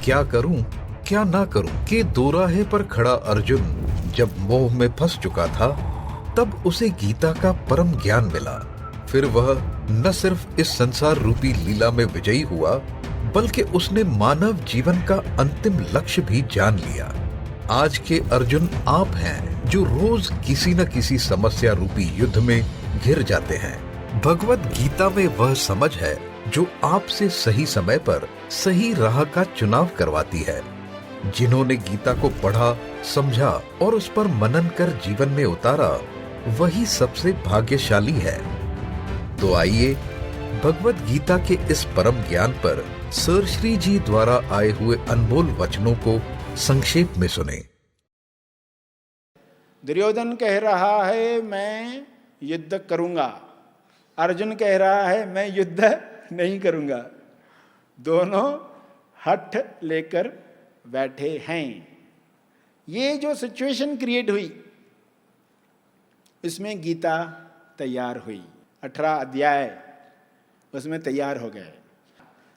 क्या करूं क्या ना करूं के दोराहे पर खड़ा अर्जुन जब मोह में फंस चुका था, तब उसे गीता का परम ज्ञान मिला। फिर वह न सिर्फ इस संसार रूपी लीला में विजयी हुआ, बल्कि उसने मानव जीवन का अंतिम लक्ष्य भी जान लिया। आज के अर्जुन आप हैं जो रोज किसी न किसी समस्या रूपी युद्ध में घिर जाते हैं। भगवत गीता में वह समझ है जो आपसे सही समय पर सही राह का चुनाव करवाती है। जिन्होंने गीता को पढ़ा, समझा और उस पर मनन कर जीवन में उतारा, वही सबसे भाग्यशाली है। तो आइए भगवत गीता के इस परम ज्ञान पर सर श्री जी द्वारा आए हुए अनमोल वचनों को संक्षेप में सुने। दुर्योधन कह रहा है मैं युद्ध करूंगा, अर्जुन कह रहा है मैं युद्ध नहीं करूंगा। दोनों हठ लेकर बैठे हैं। ये जो सिचुएशन क्रिएट हुई, इसमें गीता तैयार हुई। 18 अध्याय उसमें तैयार हो गए।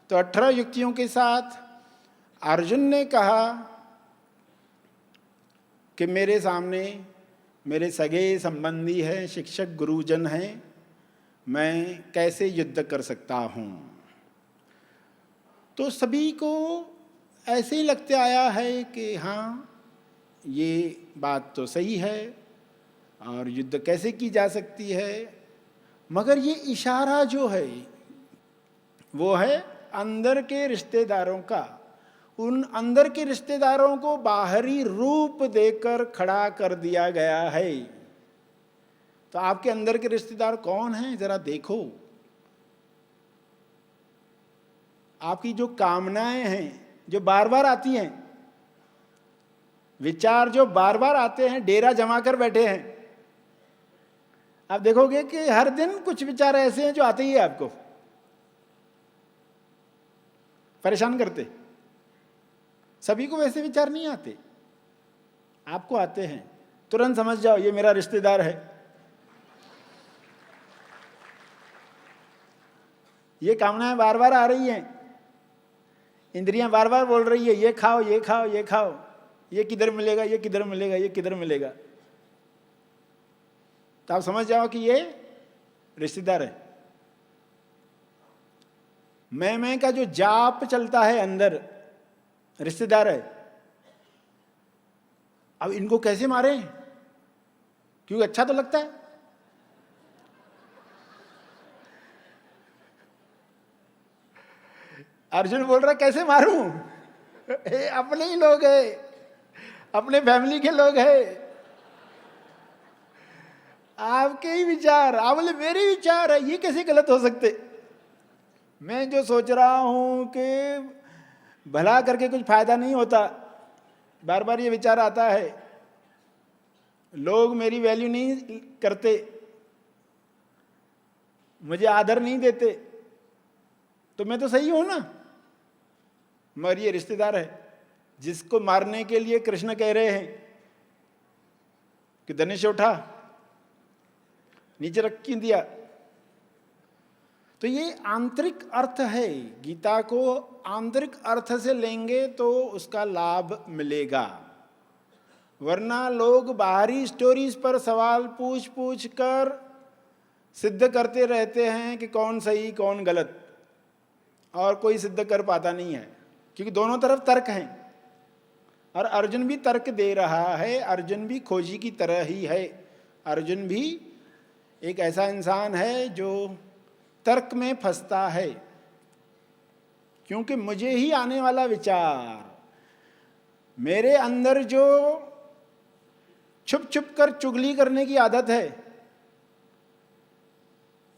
तो 18 युक्तियों के साथ अर्जुन ने कहा कि मेरे सामने मेरे सगे संबंधी हैं, शिक्षक गुरुजन हैं, मैं कैसे युद्ध कर सकता हूँ। तो सभी को ऐसे ही लगते आया है कि हाँ, ये बात तो सही है और युद्ध कैसे की जा सकती है। मगर ये इशारा जो है वो है अंदर के रिश्तेदारों का। उन अंदर के रिश्तेदारों को बाहरी रूप देकर खड़ा कर दिया गया है। तो आपके अंदर के रिश्तेदार कौन हैं, जरा देखो। आपकी जो कामनाएं हैं जो बार बार आती हैं, विचार जो बार बार आते हैं, डेरा जमा कर बैठे हैं। आप देखोगे कि हर दिन कुछ विचार ऐसे हैं जो आते ही है, आपको परेशान करते। सभी को वैसे विचार नहीं आते, आपको आते हैं। तुरंत समझ जाओ ये मेरा रिश्तेदार है। ये कामनाएं बार बार आ रही हैं, इंद्रियां बार बार बोल रही है ये खाओ ये खाओ ये खाओ, ये किधर मिलेगा, ये किधर मिलेगा, ये किधर मिलेगा। तो आप समझ जाओ कि ये रिश्तेदार है। मैं का जो जाप चलता है अंदर, रिश्तेदार है। अब इनको कैसे मारे, क्योंकि अच्छा तो लगता है। अर्जुन बोल रहा कैसे मारूं, अपने ही लोग हैं, अपने फैमिली के लोग हैं, आपके ही विचार। आप बोले मेरे विचार है, ये कैसे गलत हो सकते। मैं जो सोच रहा हूं कि भला करके कुछ फायदा नहीं होता, बार बार ये विचार आता है। लोग मेरी वैल्यू नहीं करते, मुझे आदर नहीं देते, तो मैं तो सही हूं ना। मगर ये रिश्तेदार है जिसको मारने के लिए कृष्ण कह रहे हैं कि धनुष उठा, नीचे रख क्यों दिया। तो ये आंतरिक अर्थ है। गीता को आंतरिक अर्थ से लेंगे तो उसका लाभ मिलेगा। वरना लोग बाहरी स्टोरीज पर सवाल पूछ पूछ कर सिद्ध करते रहते हैं कि कौन सही कौन गलत, और कोई सिद्ध कर पाता नहीं है, क्योंकि दोनों तरफ तर्क हैं। और अर्जुन भी तर्क दे रहा है, अर्जुन भी खोजी की तरह ही है। अर्जुन भी एक ऐसा इंसान है जो तर्क में फंसता है, क्योंकि मुझे ही आने वाला विचार, मेरे अंदर जो छुप छुप कर चुगली करने की आदत है,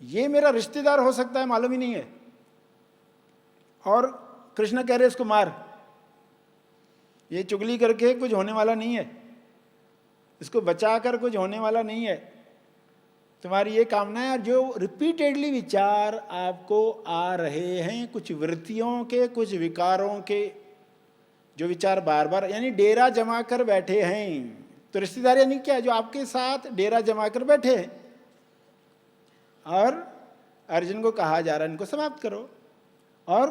ये मेरा रिश्तेदार हो सकता है, मालूम ही नहीं है। और कृष्ण कह रहे इसको मार, ये चुगली करके कुछ होने वाला नहीं है, इसको बचाकर कुछ होने वाला नहीं है। तुम्हारी ये कामना है। जो रिपीटेडली विचार आपको आ रहे हैं, कुछ वृत्तियों के, कुछ विकारों के, जो विचार बार बार, यानी डेरा जमा कर बैठे हैं। तो रिश्तेदार यानी क्या, जो आपके साथ डेरा जमा कर बैठे हैं। और अर्जुन को कहा जा रहा है इनको समाप्त करो। और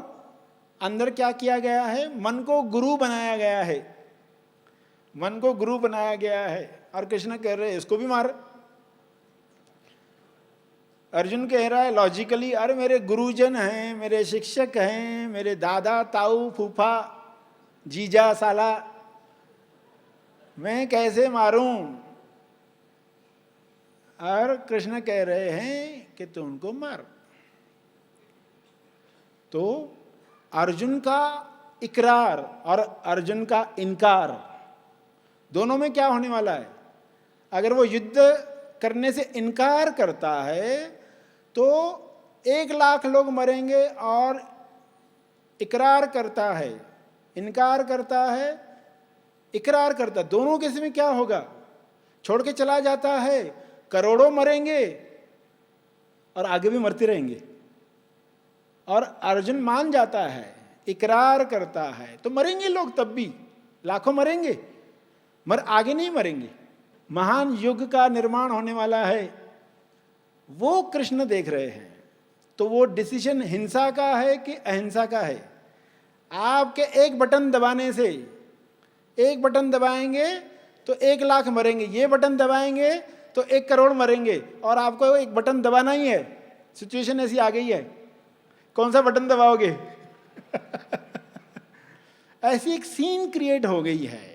अंदर क्या किया गया है? मन को गुरु बनाया गया है, मन को गुरु बनाया गया है। और कृष्ण कह रहे हैं इसको भी मार। अर्जुन कह रहा है लॉजिकली, अरे मेरे गुरुजन हैं, मेरे शिक्षक हैं, मेरे दादा ताऊ फूफा जीजा साला, मैं कैसे मारूं? और कृष्ण कह रहे हैं कि तू उनको मार। तो अर्जुन का इकरार और अर्जुन का इनकार, दोनों में क्या होने वाला है? अगर वो युद्ध करने से इनकार करता है तो 1,00,000 लोग मरेंगे, और इकरार करता है, इनकार करता है, इकरार करता, दोनों केस में क्या होगा? छोड़ के चला जाता है, करोड़ों मरेंगे और आगे भी मरते रहेंगे। और अर्जुन मान जाता है, इकरार करता है, तो मरेंगे लोग, तब भी लाखों मरेंगे, मगर आगे नहीं मरेंगे। महान युग का निर्माण होने वाला है, वो कृष्ण देख रहे हैं। तो वो डिसीजन हिंसा का है कि अहिंसा का है? आपके एक बटन दबाने से, एक बटन दबाएंगे तो 1,00,000 मरेंगे, ये बटन दबाएंगे तो 1 करोड़ मरेंगे, और आपको एक बटन दबाना ही है। सिचुएशन ऐसी आ गई है, कौन सा बटन दबाओगे? ऐसी एक सीन क्रिएट हो गई है।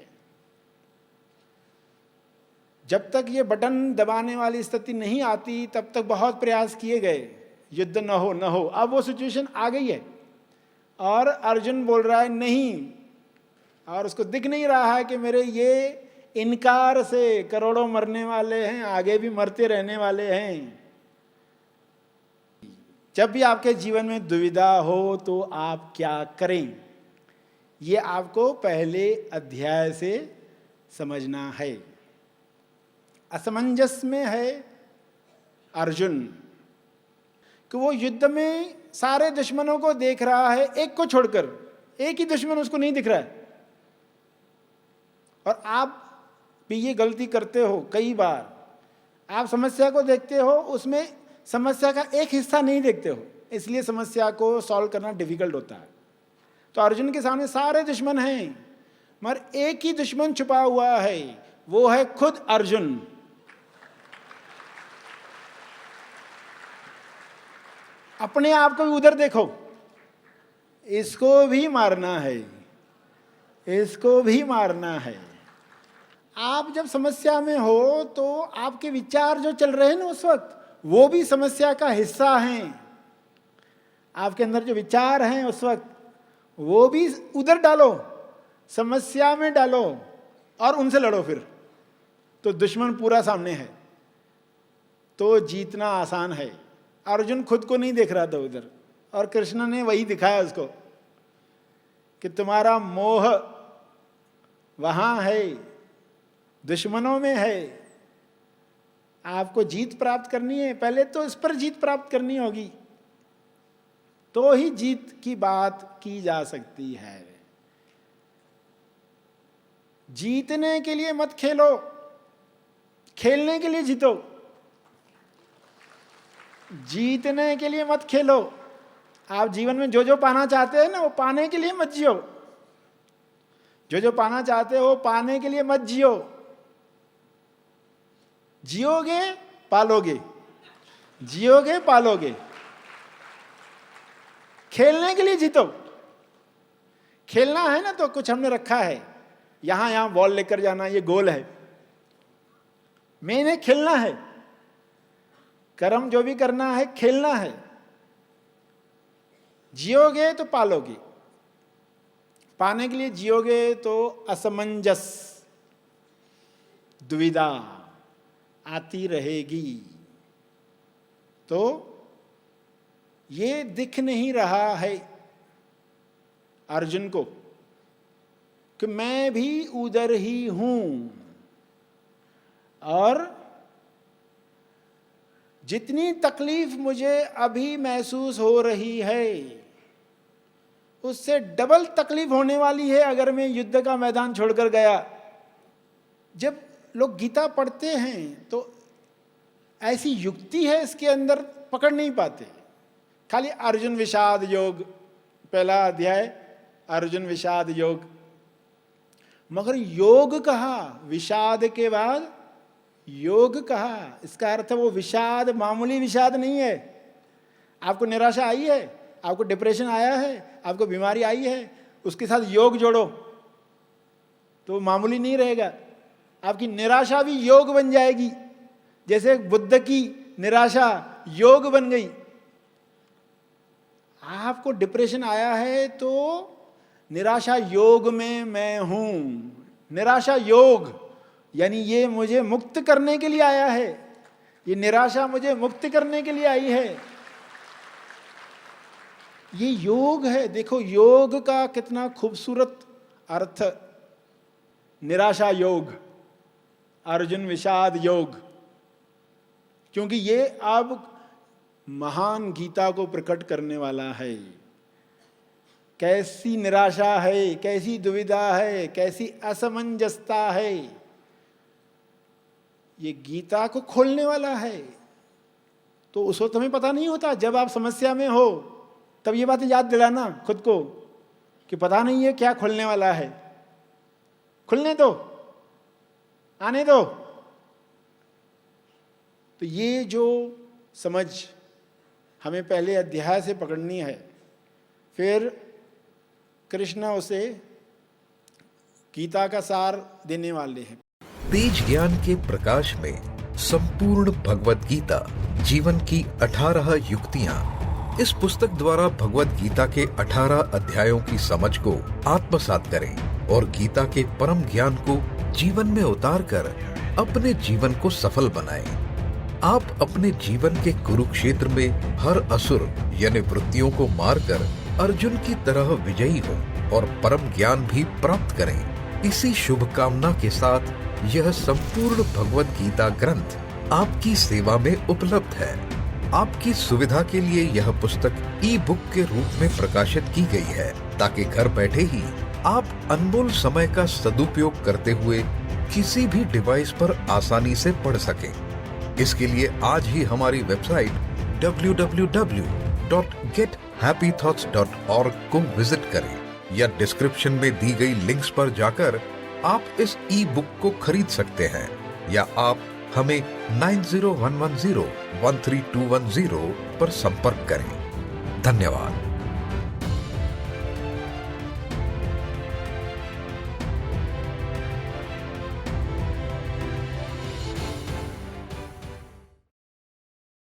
जब तक ये बटन दबाने वाली स्थिति नहीं आती तब तक बहुत प्रयास किए गए, युद्ध न हो न हो। अब वो सिचुएशन आ गई है और अर्जुन बोल रहा है नहीं, और उसको दिख नहीं रहा है कि मेरे ये इनकार से करोड़ों मरने वाले हैं, आगे भी मरते रहने वाले हैं। जब भी आपके जीवन में दुविधा हो तो आप क्या करें, ये आपको पहले अध्याय से समझना है। असमंजस में है अर्जुन कि वो युद्ध में सारे दुश्मनों को देख रहा है, एक को छोड़कर, एक ही दुश्मन उसको नहीं दिख रहा है। और आप भी ये गलती करते हो कई बार, आप समस्या को देखते हो, उसमें समस्या का एक हिस्सा नहीं देखते हो, इसलिए समस्या को सॉल्व करना डिफिकल्ट होता है। तो अर्जुन के सामने सारे दुश्मन हैं, मगर एक ही दुश्मन छुपा हुआ है, वो है खुद अर्जुन। अपने आप को भी उधर देखो, इसको भी मारना है, इसको भी मारना है। आप जब समस्या में हो तो आपके विचार जो चल रहे हैं ना उस वक्त, वो भी समस्या का हिस्सा हैं। आपके अंदर जो विचार हैं उस वक्त, वो भी उधर डालो, समस्या में डालो और उनसे लड़ो। फिर तो दुश्मन पूरा सामने है, तो जीतना आसान है। अर्जुन खुद को नहीं देख रहा था उधर, और कृष्ण ने वही दिखाया उसको कि तुम्हारा मोह वहां है, दुश्मनों में है। आपको जीत प्राप्त करनी है, पहले तो इस पर जीत प्राप्त करनी होगी, तो ही जीत की बात की जा सकती है। जीतने के लिए मत खेलो, खेलने के लिए जीतो। जीतने के लिए मत खेलो। आप जीवन में जो जो पाना चाहते हैं ना, वो पाने के लिए मत जियो। जो जो पाना चाहते हो पाने के लिए मत जियो। जियोगे पालोगे, जियोगे पालोगे। खेलने के लिए जीतो। खेलना है ना, तो कुछ हमने रखा है, यहां यहां बॉल लेकर जाना, ये गोल है। मैंने खेलना है, कर्म जो भी करना है खेलना है। जियोगे तो पालोगे, पाने के लिए जियोगे तो असमंजस, दुविधा आती रहेगी। तो ये दिख नहीं रहा है अर्जुन को कि मैं भी उधर ही हूं, और जितनी तकलीफ मुझे अभी महसूस हो रही है उससे डबल तकलीफ होने वाली है अगर मैं युद्ध का मैदान छोड़कर गया। जब लोग गीता पढ़ते हैं तो ऐसी युक्ति है इसके अंदर, पकड़ नहीं पाते। खाली अर्जुन विषाद योग पहला अध्याय अर्जुन विषाद योग, मगर योग कहा, विषाद के बाद योग कहा। इसका अर्थ वो विषाद मामूली विषाद नहीं है। आपको निराशा आई है, आपको डिप्रेशन आया है, आपको बीमारी आई है, उसके साथ योग जोड़ो तो मामूली नहीं रहेगा। आपकी निराशा भी योग बन जाएगी, जैसे बुद्ध की निराशा योग बन गई। आपको डिप्रेशन आया है तो निराशा योग में मैं हूं। निराशा योग यानी ये मुझे मुक्त करने के लिए आया है, ये निराशा मुझे मुक्त करने के लिए आई है, ये योग है। देखो योग का कितना खूबसूरत अर्थ, निराशा योग, अर्जुन विषाद योग, क्योंकि ये अब महान गीता को प्रकट करने वाला है। कैसी निराशा है, कैसी दुविधा है, कैसी असमंजसता है, ये गीता को खोलने वाला है। तो उस वक्त हमें पता नहीं होता, जब आप समस्या में हो तब ये बातें याद दिलाना खुद को कि पता नहीं है क्या खोलने वाला है। खुलने दो, आने दो। तो ये जो समझ हमें पहले अध्याय से पकड़नी है, फिर कृष्ण उसे गीता का सार देने वाले हैं। तेज ज्ञान के प्रकाश में संपूर्ण भगवत गीता, जीवन की 18 युक्तियां। इस पुस्तक द्वारा भगवत गीता के 18 अध्यायों की समझ को आत्मसात करें और गीता के परम ज्ञान को जीवन में उतारकर अपने जीवन को सफल बनाएं। आप अपने जीवन के कुरुक्षेत्र में हर असुर यानी वृत्तियों को मारकर अर्जुन की तरह विजयी हो और परम ज्ञान भी प्राप्त करें। इसी शुभकामना के साथ यह संपूर्ण भगवत गीता ग्रंथ आपकी सेवा में उपलब्ध है। आपकी सुविधा के लिए यह पुस्तक ई बुक के रूप में प्रकाशित की गई है, ताकि घर बैठे ही आप अनमोल समय का सदुपयोग करते हुए किसी भी डिवाइस पर आसानी से पढ़ सकें। इसके लिए आज ही हमारी वेबसाइट www.gethappythoughts.org को विजिट करें या डिस्क्रिप्शन में दी गई लिंक्स पर जाकर आप इस ई बुक को खरीद सकते हैं, या आप हमें 9011013210 पर संपर्क करें। धन्यवाद।